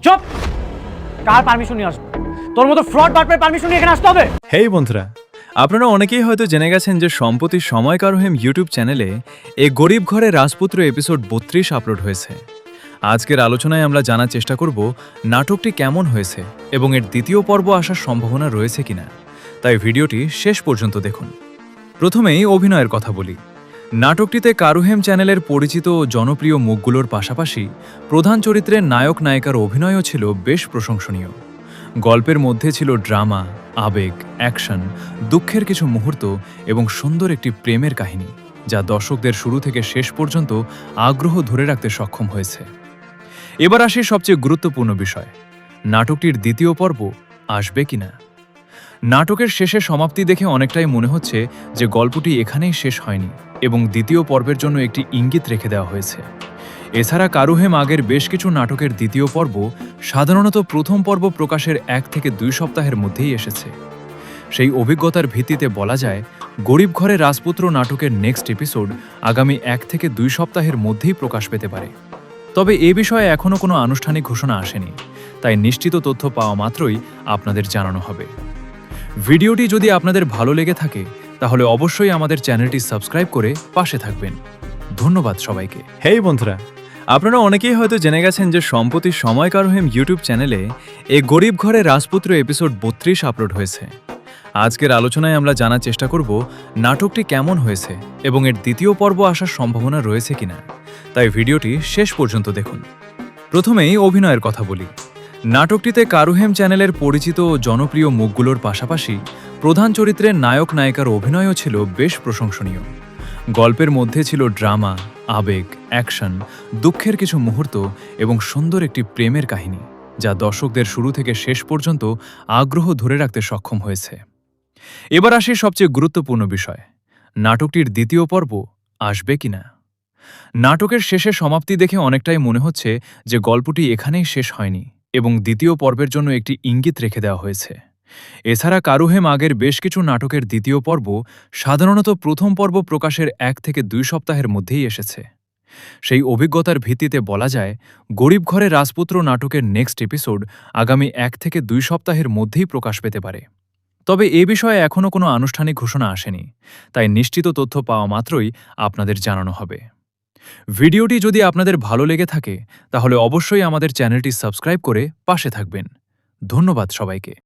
চুপ! কার পারমিশন নিয়ে আসবো? তোর মতো ফ্রড বাটপার পারমিশন নিয়ে এখানে আসতে হবে? হেই বন্ধুরা, আপনারা অনেকেই হয়তো জেনে গেছেন যে সম্প্রতি সময় কারোহেম ইউটিউব চ্যানেলে এই গরিব ঘরে রাজপুত্র এপিসোড 32 আপলোড হয়েছে। আজকের আলোচনায় আমরা জানার চেষ্টা করব নাটকটি কেমন হয়েছে এবং এর দ্বিতীয় পর্ব আসার সম্ভাবনা রয়েছে কিনা। তাই ভিডিওটি শেষ পর্যন্ত দেখুন। প্রথমেই অভিনয়ের কথা বলি। নাটকটিতে কারুহেম চ্যানেলের পরিচিত ও জনপ্রিয় মুখগুলোর পাশাপাশি প্রধান চরিত্রের নায়ক নায়িকার অভিনয়ও ছিল বেশ প্রশংসনীয়। গল্পের মধ্যে ছিল ড্রামা, আবেগ, অ্যাকশন, দুঃখের কিছু মুহূর্ত এবং সুন্দর একটি প্রেমের কাহিনী, যা দর্শকদের শুরু থেকে শেষ পর্যন্ত আগ্রহ ধরে রাখতে সক্ষম হয়েছে। এবার আসি সবচেয়ে গুরুত্বপূর্ণ বিষয়, নাটকটির দ্বিতীয় পর্ব আসবে কিনা। নাটকের শেষে সমাপ্তি দেখে অনেকটাই মনে হচ্ছে যে গল্পটি এখানেই শেষ হয়নি এবং দ্বিতীয় পর্বের জন্য একটি ইঙ্গিত রেখে দেওয়া হয়েছে। এছাড়া কারুহেম আগের বেশ কিছু নাটকের দ্বিতীয় পর্ব সাধারণত প্রথম পর্ব প্রকাশের 1 থেকে 2 সপ্তাহের মধ্যেই এসেছে। সেই অভিজ্ঞতার ভিত্তিতে বলা যায়, গরিব ঘরে রাজপুত্র নাটকের নেক্সট এপিসোড আগামী 1 থেকে 2 সপ্তাহের মধ্যেই প্রকাশ পেতে পারে। তবে এ বিষয়ে এখনও কোনো আনুষ্ঠানিক ঘোষণা আসেনি, তাই নিশ্চিত তথ্য পাওয়া মাত্রই আপনাদের জানানো হবে। ভিডিওটি যদি আপনাদের ভালো লেগে থাকে তাহলে অবশ্যই আমাদের চ্যানেলটি সাবস্ক্রাইব করে পাশে থাকবেন। ধন্যবাদ সবাইকে। হেই বন্ধুরা, আপনারা অনেকেই হয়তো জেনে গেছেন যে সম্প্রতি সময় কারোহেম ইউটিউব চ্যানেলে এই গরিব ঘরে রাজপুত্র এপিসোড 32 আপলোড হয়েছে। আজকের আলোচনায় আমরা জানার চেষ্টা করব নাটকটি কেমন হয়েছে এবং এর দ্বিতীয় পর্ব আসার সম্ভাবনা রয়েছে কিনা। তাই ভিডিওটি শেষ পর্যন্ত দেখুন। প্রথমেই অভিনয়ের কথা বলি। নাটকটিতে কারুহেম চ্যানেলের পরিচিত ও জনপ্রিয় মুখগুলোর পাশাপাশি প্রধান চরিত্রের নায়ক নায়িকার অভিনয়ও ছিল বেশ প্রশংসনীয়। গল্পের মধ্যে ছিল ড্রামা, আবেগ, অ্যাকশন, দুঃখের কিছু মুহূর্ত এবং সুন্দর একটি প্রেমের কাহিনী, যা দর্শকদের শুরু থেকে শেষ পর্যন্ত আগ্রহ ধরে রাখতে সক্ষম হয়েছে। এবার আসি সবচেয়ে গুরুত্বপূর্ণ বিষয়, নাটকটির দ্বিতীয় পর্ব আসবে কিনা। নাটকের শেষে সমাপ্তি দেখে অনেকটাই মনে হচ্ছে যে গল্পটি এখানেই শেষ হয়নি এবং দ্বিতীয় পর্বের জন্য একটি ইঙ্গিত রেখে দেওয়া হয়েছে। এছাড়া কারুহেম আগের বেশ কিছু নাটকের দ্বিতীয় পর্ব সাধারণত প্রথম পর্ব প্রকাশের 1 থেকে 2 সপ্তাহের মধ্যেই এসেছে। সেই অভিজ্ঞতার ভিত্তিতে বলা যায়, গরিব ঘরে রাজপুত্র নাটকের নেক্সট এপিসোড আগামী 1 থেকে 2 সপ্তাহের মধ্যেই প্রকাশ পেতে পারে। তবে এ বিষয়ে এখনও কোনো আনুষ্ঠানিক ঘোষণা আসেনি, তাই নিশ্চিত তথ্য পাওয়া মাত্রই আপনাদের জানানো হবে। ভিডিওটি যদি আপনাদের ভালো লেগে থাকে তাহলে অবশ্যই আমাদের চ্যানেলটি সাবস্ক্রাইব করে পাশে থাকবেন। ধন্যবাদ সবাইকে।